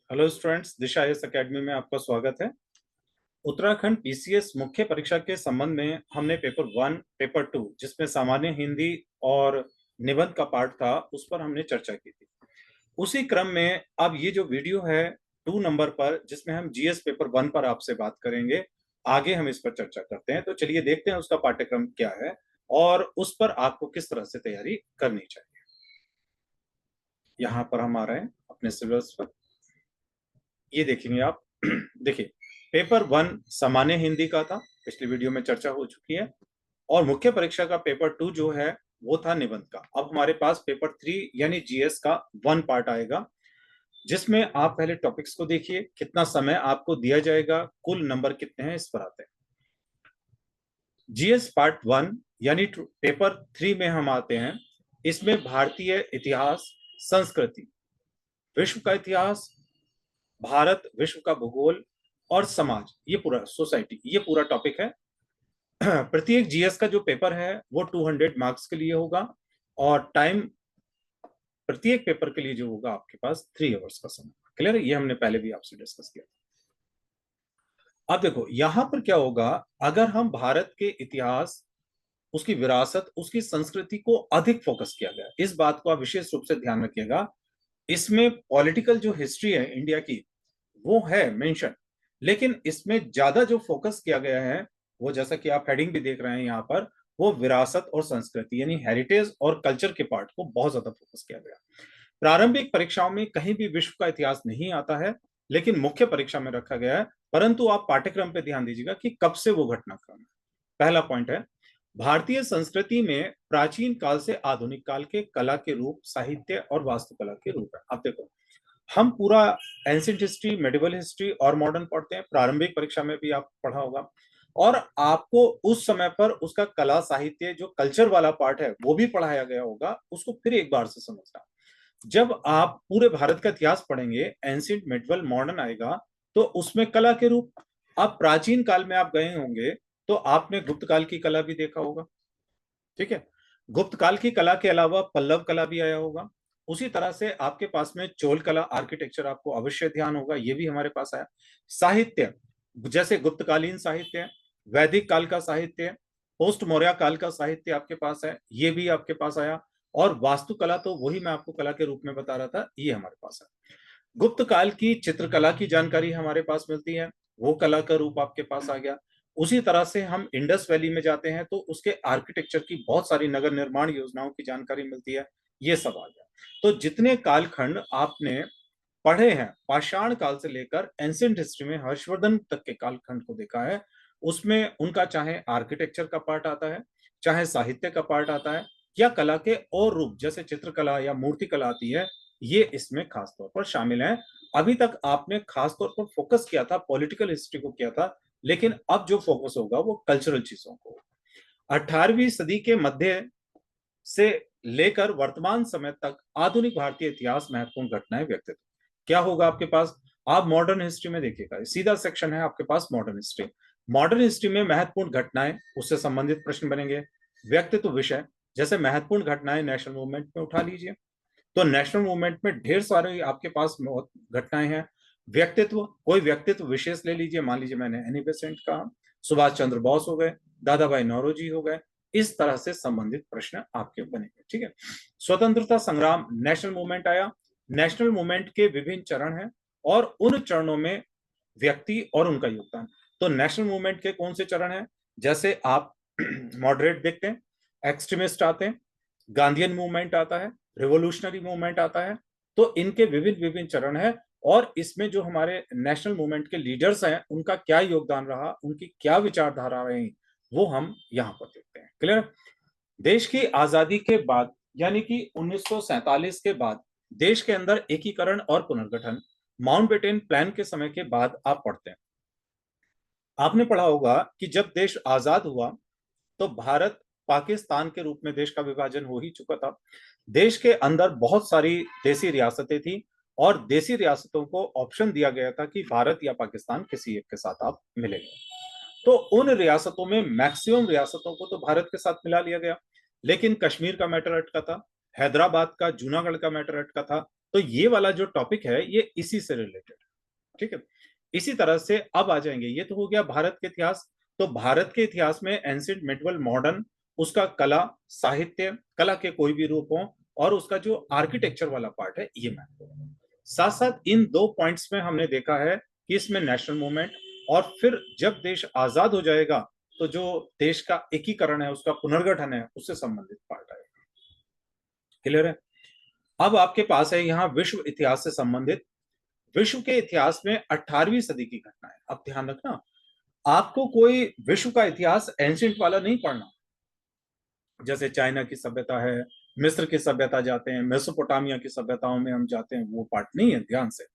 Hello students, दिशा IAS academy में आपका स्वागत है। उत्तराखंड पीसीएस मुख्य परीक्षा के संबंध में हमने पेपर 1, पेपर 2 जिसमें सामान्य हिंदी और निबंध का पार्ट था, उस पर हमने चर्चा की थी। उसी क्रम में अब ये जो वीडियो है 2 नंबर पर, जिसमें हम जीएस पेपर 1 पर आपसे बात करेंगे, आगे हम इस पर चर्चा करते हैं। तो चलिए देखते हैं उसका पाठ्यक्रम क्या है और उस पर आपको किस तरह से तैयारी करनी चाहिए। यहाँ पर हम आ रहे हैं अपने सिलेबस पर। ये देखेंगे आप। देखिए, पेपर 1 सामान्य हिंदी का था, पिछली वीडियो में चर्चा हो चुकी है। और मुख्य परीक्षा का पेपर 2 जो है वो था निबंध का। अब हमारे पास पेपर 3 यानी जीएस का 1 पार्ट आएगा, जिसमें आप पहले टॉपिक्स को देखिए, कितना समय आपको दिया जाएगा, कुल नंबर कितने हैं, इस पर आते हैं। जीएस पार्ट 1 यानी पेपर 3 में हम आते हैं। इसमें भारतीय इतिहास, संस्कृति, विश्व का इतिहास, भारत, विश्व का भूगोल और समाज, ये पूरा सोसाइटी, ये पूरा टॉपिक है। प्रत्येक जीएस का जो पेपर है वो 200 मार्क्स के लिए होगा और टाइम प्रत्येक पेपर के लिए जो होगा आपके पास 3 आवर्स का समय। क्लियर है? ये हमने पहले भी आपसे डिस्कस किया। अब देखो यहां पर क्या होगा, अगर हम भारत के इतिहास, उसकी विरासत, उसकी संस्कृति को अधिक फोकस किया गया, इस बात को आप विशेष रूप से ध्यान रखिएगा। इसमें पॉलिटिकल जो हिस्ट्री है इंडिया की वो है मेंशन, लेकिन इसमें ज्यादा जो फोकस किया गया है वो, जैसा कि आप हेडिंग भी देख रहे हैं यहाँ पर, वो विरासत और संस्कृति यानी हेरिटेज और कल्चर के पार्ट को बहुत ज्यादा फोकस किया गया। प्रारंभिक परीक्षाओं में कहीं भी विश्व का इतिहास नहीं आता है, लेकिन मुख्य परीक्षा में रखा गया है। परंतु आप पाठ्यक्रम पे ध्यान दीजिएगा कि कब से वो घटनाक्रम है। पहला पॉइंट है, भारतीय संस्कृति में प्राचीन काल से आधुनिक काल के कला के रूप, साहित्य और वास्तुकला के रूप है। आप देखो, हम पूरा एंशिएंट हिस्ट्री, मेडिवल हिस्ट्री और मॉडर्न पढ़ते हैं, प्रारंभिक परीक्षा में भी आप पढ़ा होगा, और आपको उस समय पर उसका कला, साहित्य, जो कल्चर वाला पार्ट है वो भी पढ़ाया गया होगा। उसको फिर एक बार से समझना। जब आप पूरे भारत का इतिहास पढ़ेंगे, एंशिएंट, मेडिवल, मॉडर्न आएगा, तो उसमें कला के रूप, अब प्राचीन काल में आप गए होंगे तो आपने गुप्त काल की कला भी देखा होगा। ठीक है? गुप्त काल की कला के अलावा पल्लव कला भी आया होगा। उसी तरह से आपके पास में चोल कला, आर्किटेक्चर आपको अवश्य ध्यान होगा, ये भी हमारे पास आया। साहित्य, जैसे गुप्तकालीन साहित्य, वैदिक काल का साहित्य, पोस्ट मौर्य काल का साहित्य आपके पास है, ये भी आपके पास आया। और वास्तुकला तो वही मैं आपको कला के रूप में बता रहा था, ये हमारे पास है। गुप्त काल की चित्रकला की जानकारी हमारे पास मिलती है, वो कला का रूप आपके पास आ गया। उसी तरह से हम इंडस वैली में जाते हैं तो उसके आर्किटेक्चर की बहुत सारी नगर निर्माण योजनाओं की जानकारी मिलती है, ये सब आ गया। तो जितने कालखंड आपने पढ़े हैं, पाषाण काल से लेकर एंशिएंट हिस्ट्री में हर्षवर्धन तक के कालखंड को देखा है, उसमें उनका चाहे आर्किटेक्चर का पार्ट आता है, चाहे साहित्य का पार्ट आता है, या कला के और रूप जैसे चित्रकला या मूर्ति कला आती है, ये इसमें खास तौर पर शामिल है। अभी तक आपने खास तौर पर फोकस किया था, पॉलिटिकल हिस्ट्री को किया था, लेकिन अब जो फोकस होगा वो कल्चरल चीजों को। 18वीं सदी के मध्य से लेकर वर्तमान समय तक आधुनिक भारतीय इतिहास, महत्वपूर्ण घटनाएं, व्यक्तित्व, क्या होगा आपके पास। आप मॉडर्न हिस्ट्री में देखिएगा, सीधा सेक्शन है आपके पास मॉडर्न हिस्ट्री। मॉडर्न हिस्ट्री में महत्वपूर्ण घटनाएं, उससे संबंधित प्रश्न बनेंगे। व्यक्तित्व विषय, जैसे महत्वपूर्ण घटनाएं नेशनल मूवमेंट में उठा लीजिए, तो नेशनल मूवमेंट में ढेर सारे आपके पास घटनाएं हैं। व्यक्तित्व, कोई व्यक्तित्व विशेष ले लीजिए, मान लीजिए मैंने एनी बेसेंट कहा, सुभाष चंद्र बोस हो गए, दादा भाई नौरोजी हो गए, इस तरह से संबंधित प्रश्न आपके बनेंगे। ठीक है? स्वतंत्रता संग्राम, नेशनल मूवमेंट आया। नेशनल मूवमेंट के विभिन्न चरण हैं और उन चरणों में व्यक्ति और उनका योगदान। तो नेशनल मूवमेंट के कौन से चरण हैं, जैसे आप मॉडरेट देखते हैं, एक्सट्रीमिस्ट आते हैं, गांधीयन मूवमेंट आता है, रिवोल्यूशनरी मूवमेंट आता है। तो इनके विभिन्न विभिन्न चरण है, और इसमें जो हमारे नेशनल मूवमेंट के लीडर्स हैं उनका क्या योगदान रहा, उनकी क्या विचारधारा रही, वो हम यहां पर देखते हैं। क्लियर? देश की आजादी के बाद यानी कि 1947 के बाद देश के अंदर एकीकरण और पुनर्गठन, माउंटबेटन प्लान के समय के बाद आप पढ़ते हैं। आपने पढ़ा होगा कि जब देश आजाद हुआ तो भारत पाकिस्तान के रूप में देश का विभाजन हो ही चुका था। देश के अंदर बहुत सारी देसी रियासतें थी और देसी रियासतों को ऑप्शन दिया गया था कि भारत या पाकिस्तान किसी एक के साथ आप मिलेंगे। तो उन रियासतों में मैक्सिमम रियासतों को तो भारत के साथ मिला लिया गया, लेकिन कश्मीर का मैटर अटका था, हैदराबाद का, जूनागढ़ का मैटर अटका था। तो ये वाला जो टॉपिक है ये इसी से रिलेटेड ठीक है। इसी तरह से अब आ जाएंगे, ये तो हो गया भारत के इतिहास। तो भारत के इतिहास में एंशिएंट, मिडिवल, मॉडर्न, उसका कला, साहित्य, कला के कोई भी रूपों, और उसका जो आर्किटेक्चर वाला पार्ट है, ये महत्वपूर्ण है। साथ साथ इन दो पॉइंट्स में हमने देखा है कि इसमें नेशनल मूवमेंट, और फिर जब देश आजाद हो जाएगा तो जो देश का एकीकरण है, उसका पुनर्गठन है, उससे संबंधित पार्ट आएगा। क्लियर है। अब आपके पास है यहाँ विश्व इतिहास से संबंधित। विश्व के इतिहास में 18वीं सदी की घटना है। अब ध्यान रखना, आपको कोई विश्व का इतिहास एंशिएंट वाला नहीं पढ़ना, जैसे चाइना की सभ्यता है, मिस्र की सभ्यता जाते हैं, मेसोपोटामिया की सभ्यताओं में हम जाते हैं, वो पार्ट नहीं है। ध्यान से,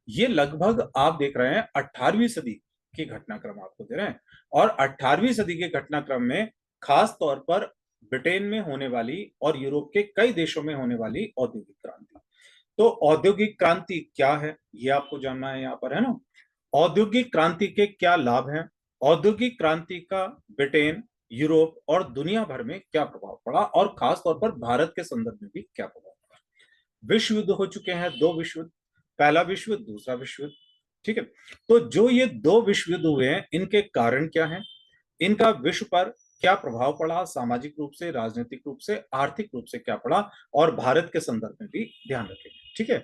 ये लगभग आप देख रहे हैं 18वीं सदी की घटनाक्रम आपको दे रहे हैं। और 18वीं सदी के घटनाक्रम में खास तौर पर ब्रिटेन में होने वाली और यूरोप के कई देशों में होने वाली औद्योगिक क्रांति। तो औद्योगिक क्रांति क्या है, ये आपको जानना है यहाँ पर, है ना। औद्योगिक क्रांति के क्या लाभ हैं, औद्योगिक क्रांति का ब्रिटेन, यूरोप और दुनिया भर में क्या प्रभाव पड़ा, और खास तौर पर भारत के संदर्भ में भी क्या प्रभाव पड़ा। विश्व युद्ध हो चुके हैं, दो विश्व युद्ध, पहला विश्व युद्ध, दूसरा विश्व युद्ध। ठीक है। तो जो ये दो विश्व युद्ध हुए हैं, इनके कारण क्या हैं, इनका विश्व पर क्या प्रभाव पड़ा, सामाजिक रूप से, राजनीतिक रूप से, आर्थिक रूप से क्या पड़ा, और भारत के संदर्भ में भी ध्यान रखेंगे। ठीक है।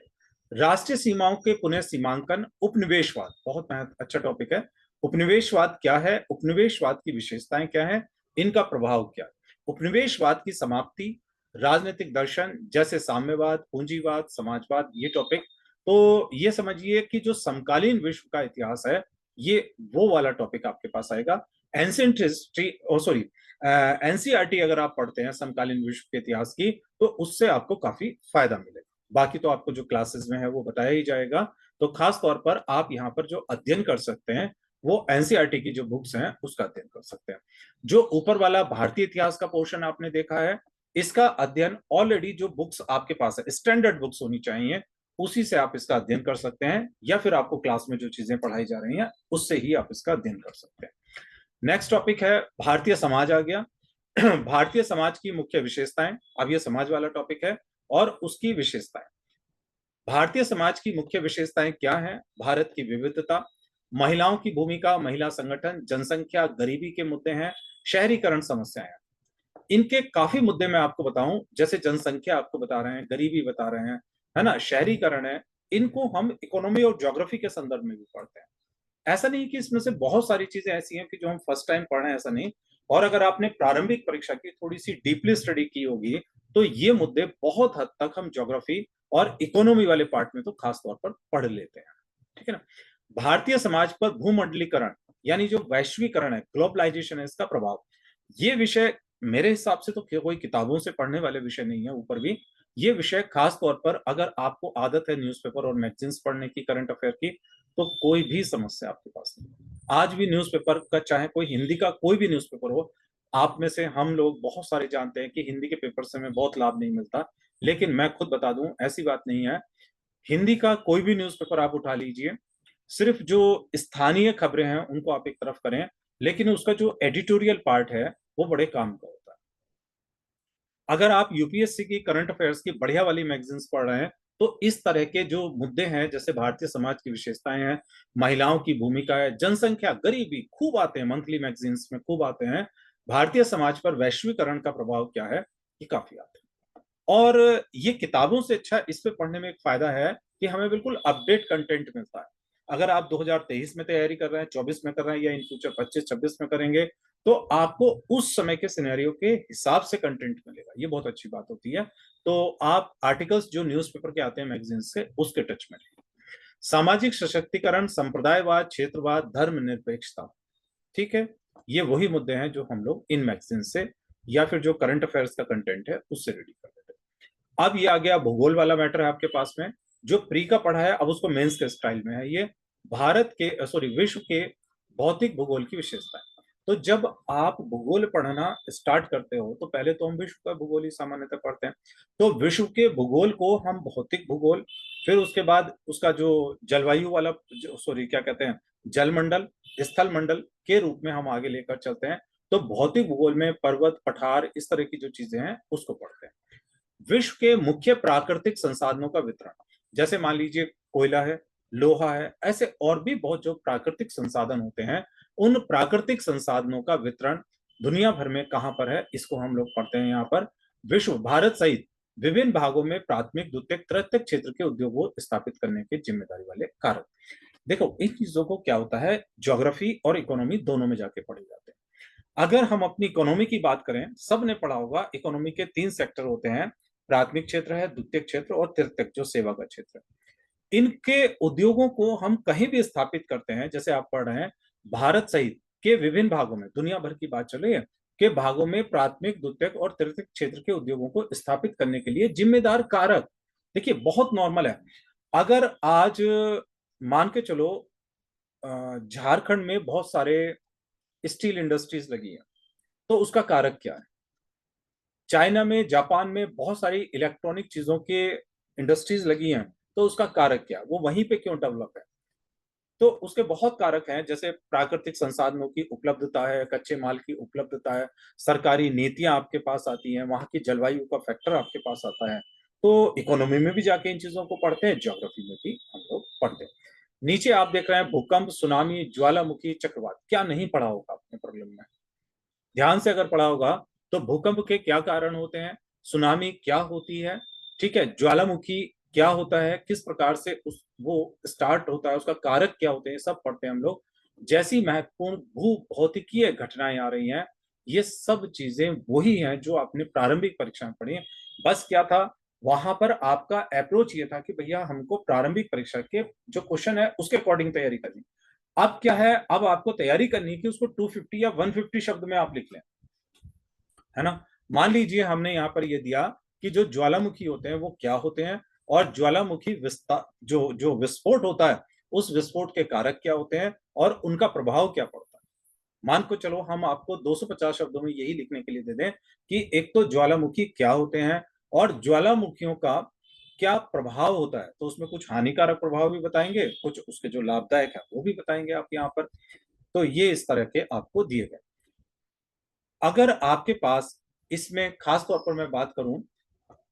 राष्ट्रीय सीमाओं के पुनः सीमांकन, उपनिवेशवाद, बहुत अच्छा टॉपिक है। उपनिवेशवाद क्या है, उपनिवेशवाद की विशेषताएं क्या है, इनका प्रभाव क्या है। उपनिवेशवाद की समाप्ति, राजनीतिक दर्शन जैसे साम्यवाद, पूंजीवाद, समाजवाद, ये टॉपिक। तो ये समझिए कि जो समकालीन विश्व का इतिहास है, ये वो वाला टॉपिक आपके पास आएगा। एंशिएंट हिस्ट्री, सॉरी, एनसीईआरटी अगर आप पढ़ते हैं समकालीन विश्व के इतिहास की, तो उससे आपको काफी फायदा मिलेगा। बाकी तो आपको जो क्लासेस में है वो बताया ही जाएगा। तो खास तौर पर आप यहाँ पर जो अध्ययन कर सकते हैं, वो एनसीईआरटी की जो बुक्स हैं उसका अध्ययन कर सकते हैं। जो ऊपर वाला भारतीय इतिहास का पोर्शन आपने देखा है, इसका अध्ययन ऑलरेडी जो बुक्स आपके पास है, स्टैंडर्ड बुक्स होनी चाहिए, उसी से आप इसका अध्ययन कर सकते हैं, या फिर आपको क्लास में जो चीजें पढ़ाई जा रही हैं उससे ही आप इसका अध्ययन कर सकते हैं। नेक्स्ट टॉपिक है भारतीय समाज आ गया। भारतीय समाज की मुख्य विशेषताएं, अब ये समाज वाला टॉपिक है, और उसकी विशेषताएं। भारतीय समाज की मुख्य विशेषताएं क्या हैं, भारत की विविधता, महिलाओं की भूमिका, महिला संगठन, जनसंख्या, गरीबी के मुद्दे हैं, शहरीकरण समस्याएं। इनके काफी मुद्दे मैं आपको बताऊं, जैसे जनसंख्या आपको बता रहे हैं, गरीबी बता रहे हैं, है ना, शहरीकरण है, इनको हम इकोनॉमी और ज्योग्राफी के संदर्भ में भी पढ़ते हैं। ऐसा नहीं कि इसमें से बहुत सारी चीजें ऐसी हैं कि जो हम फर्स्ट टाइम पढ़ रहे हैं, ऐसा नहीं। और अगर आपने प्रारंभिक परीक्षा की थोड़ी सी डीपली स्टडी की होगी, तो ये मुद्दे बहुत हद तक हम ज्योग्राफी और इकोनॉमी वाले पार्ट में तो खास तौर पर पढ़ लेते हैं। ठीक है ना। भारतीय समाज पर भूमंडलीकरण, यानी जो वैश्वीकरण है, ग्लोबलाइजेशन है, इसका प्रभाव, ये विषय मेरे हिसाब से तो कोई किताबों से पढ़ने वाले विषय नहीं है। ऊपर भी ये विषय खास तौर पर अगर आपको आदत है न्यूज़पेपर और मैगजीन्स पढ़ने की, करंट अफेयर की, तो कोई भी समस्या आपके पास नहीं। आज भी न्यूज़पेपर का, चाहे कोई हिंदी का कोई भी न्यूज़पेपर हो, आप में से हम लोग बहुत सारे जानते हैं कि हिंदी के पेपर से हमें बहुत लाभ नहीं मिलता, लेकिन मैं खुद बता दूं, ऐसी बात नहीं है। हिंदी का कोई भी न्यूज़पेपर आप उठा लीजिए, सिर्फ जो स्थानीय खबरें हैं उनको आप एक तरफ करें, लेकिन उसका जो एडिटोरियल पार्ट है वो बड़े काम का होता है। अगर आप यूपीएससी की करंट अफेयर्स की बढ़िया वाली मैगजीन्स पढ़ रहे हैं, तो इस तरह के जो मुद्दे हैं, जैसे भारतीय समाज की विशेषताएं हैं, महिलाओं की भूमिका है, जनसंख्या, गरीबी, खूब आते हैं, मंथली मैगजीन्स में खूब आते हैं। भारतीय समाज पर वैश्वीकरण का प्रभाव क्या है, ये काफी आते हैं। और ये किताबों से अच्छा इस पे पढ़ने में एक फायदा है कि हमें बिल्कुल अपडेट कंटेंट मिलता है। अगर आप 2023 में तैयारी कर रहे हैं, 24 में कर रहे हैं, या इन फ्यूचर 25-26 में करेंगे, तो आपको उस समय के सिनेरियो के हिसाब से कंटेंट मिलेगा। ये बहुत अच्छी बात होती है। तो आप आर्टिकल्स जो न्यूज़पेपर के आते हैं मैगजीन से, उसके टच में रहिए। सामाजिक सशक्तिकरण, संप्रदायवाद, क्षेत्रवाद, धर्मनिरपेक्षता, ठीक है, ये वही मुद्दे हैं जो हम लोग इन मैगजीन से या फिर जो करंट अफेयर्स का कंटेंट है उससे रेडी कर देते हैं। अब ये आ गया भूगोल वाला मैटर है आपके पास में, जो प्री का पढ़ा है, अब उसको मेंस के स्टाइल में है। ये भारत के, सॉरी, विश्व के भौतिक भूगोल की विशेषता है। तो जब आप भूगोल पढ़ना स्टार्ट करते हो, तो पहले तो हम विश्व का भूगोल ही सामान्यतः पढ़ते हैं। तो विश्व के भूगोल को हम भौतिक भूगोल, फिर उसके बाद उसका जो जलवायु वाला, सॉरी क्या कहते हैं, जलमंडल, स्थल मंडल के रूप में हम आगे लेकर चलते हैं। तो भौतिक भूगोल में पर्वत, पठार, इस तरह की जो चीजें हैं उसको पढ़ते हैं। विश्व के मुख्य प्राकृतिक संसाधनों का वितरण, जैसे मान लीजिए कोयला है, लोहा है, ऐसे और भी बहुत जो प्राकृतिक संसाधन होते हैं, उन प्राकृतिक संसाधनों का वितरण दुनिया भर में कहां पर है, इसको हम लोग पढ़ते हैं यहाँ पर। विश्व भारत सहित विभिन्न भागों में प्राथमिक द्वितीयक तृतीयक क्षेत्र के उद्योगों को स्थापित करने की जिम्मेदारी वाले कारक। देखो इन चीजों को क्या होता है, ज्योग्राफी और इकोनॉमी दोनों में जाके पढ़े जाते हैं। अगर हम अपनी इकोनॉमी की बात करें, सबने पढ़ा होगा इकोनॉमी के 3 सेक्टर होते हैं, प्राथमिक क्षेत्र है, द्वितीयक क्षेत्र और तृतीयक जो सेवा का क्षेत्र है। इनके उद्योगों को हम कहीं भी स्थापित करते हैं, जैसे आप पढ़ रहे हैं भारत सहित के विभिन्न भागों में, दुनिया भर की बात चल रही है, के भागों में प्राथमिक द्वितीयक और तृतीयक क्षेत्र के उद्योगों को स्थापित करने के लिए जिम्मेदार कारक। देखिए बहुत नॉर्मल है, अगर आज मान के चलो झारखंड में बहुत सारे स्टील इंडस्ट्रीज लगी है, तो उसका कारक क्या है? चाइना में, जापान में बहुत सारी इलेक्ट्रॉनिक चीजों के इंडस्ट्रीज लगी हैं, तो उसका कारक क्या, वो वहीं पे क्यों डेवलप है? तो उसके बहुत कारक हैं, जैसे प्राकृतिक संसाधनों की उपलब्धता है, कच्चे माल की उपलब्धता है, सरकारी नीतियां आपके पास आती हैं, वहां की जलवायु का फैक्टर आपके पास आता है। तो इकोनॉमी में भी जाके इन चीजों को पढ़ते हैं, ज्योग्राफी में भी हम लोग पढ़ते हैं। नीचे आप देख रहे हैं भूकंप, सुनामी, ज्वालामुखी, चक्रवात, क्या नहीं पढ़ा होगा आपने प्रॉब्लम में? ध्यान से अगर पढ़ा होगा तो भूकंप के क्या कारण होते हैं, सुनामी क्या होती है, ठीक है, ज्वालामुखी क्या होता है, किस प्रकार से उस वो स्टार्ट होता है, उसका कारक क्या होते हैं, सब पढ़ते हैं हम लोग। जैसी महत्वपूर्ण भू भौतिकीय घटनाएं आ रही हैं, ये सब चीजें वही हैं जो आपने प्रारंभिक परीक्षा में पढ़ी है। बस क्या था वहां पर, आपका अप्रोच ये था कि भैया हमको प्रारंभिक परीक्षा के जो क्वेश्चन है उसके अकॉर्डिंग तैयारी करनी। अब क्या है, अब आपको तैयारी करनी है कि उसको 250 या 150 शब्द में आप लिख लें, है ना। मान लीजिए हमने यहाँ पर ये दिया कि जो ज्वालामुखी होते हैं वो क्या होते हैं, और ज्वालामुखी विस्तार जो जो विस्फोट होता है, उस विस्फोट के कारक क्या होते हैं और उनका प्रभाव क्या पड़ता है। मान को चलो हम आपको 250 शब्दों में यही लिखने के लिए दे दें कि एक तो ज्वालामुखी क्या होते हैं और ज्वालामुखियों का क्या प्रभाव होता है, तो उसमें कुछ हानिकारक प्रभाव भी बताएंगे, कुछ उसके जो लाभदायक है वो भी बताएंगे आप यहाँ पर। तो ये इस तरह के आपको दिए गए। अगर आपके पास इसमें खास तौर पर मैं बात करूं,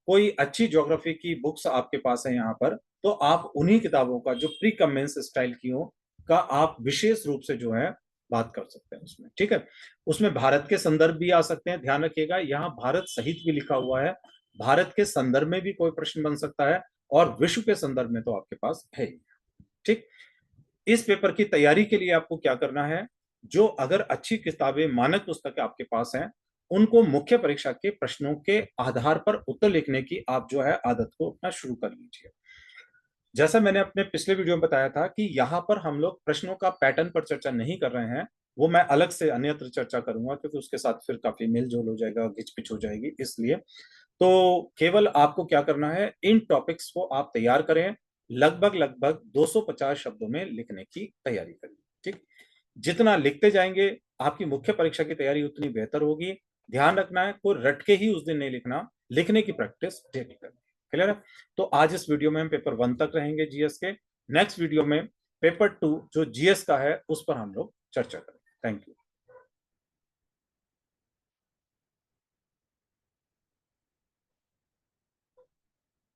कोई अच्छी ज्योग्राफी की बुक्स आपके पास है यहाँ पर, तो आप उन्हीं किताबों का जो प्री कमेंस स्टाइल की हो का आप विशेष रूप से जो है बात कर सकते हैं उसमें, ठीक है। उसमें भारत के संदर्भ भी आ सकते हैं, ध्यान रखिएगा यहाँ भारत सहित भी लिखा हुआ है, भारत के संदर्भ में भी कोई प्रश्न बन सकता है, और विश्व के संदर्भ में तो आपके पास है ही, ठीक। इस पेपर की तैयारी के लिए आपको क्या करना है, जो अगर अच्छी किताबें, मानक पुस्तकें आपके पास हैं, उनको मुख्य परीक्षा के प्रश्नों के आधार पर उत्तर लिखने की आप जो है आदत को अपना शुरू कर लीजिए। जैसा मैंने अपने पिछले वीडियो में बताया था कि यहाँ पर हम लोग प्रश्नों का पैटर्न पर चर्चा नहीं कर रहे हैं, वो मैं अलग से अन्यत्र चर्चा करूंगा, क्योंकि उसके साथ फिर काफी मेलजोल हो जाएगा, घिचपिच हो जाएगी, इसलिए। तो केवल आपको क्या करना है, इन टॉपिक्स को आप तैयार करें, लगभग लगभग 250 शब्दों में लिखने की तैयारी करें, ठीक। जितना लिखते जाएंगे आपकी मुख्य परीक्षा की तैयारी उतनी बेहतर होगी। ध्यान रखना है कोई रट के ही उस दिन नहीं लिखना, लिखने की प्रैक्टिस डेली करनी। क्लियर है? तो आज इस वीडियो में हम पेपर 1 तक रहेंगे जीएस के। नेक्स्ट वीडियो में पेपर 2 जो जीएस का है उस पर हम लोग चर्चा करेंगे। Thank you.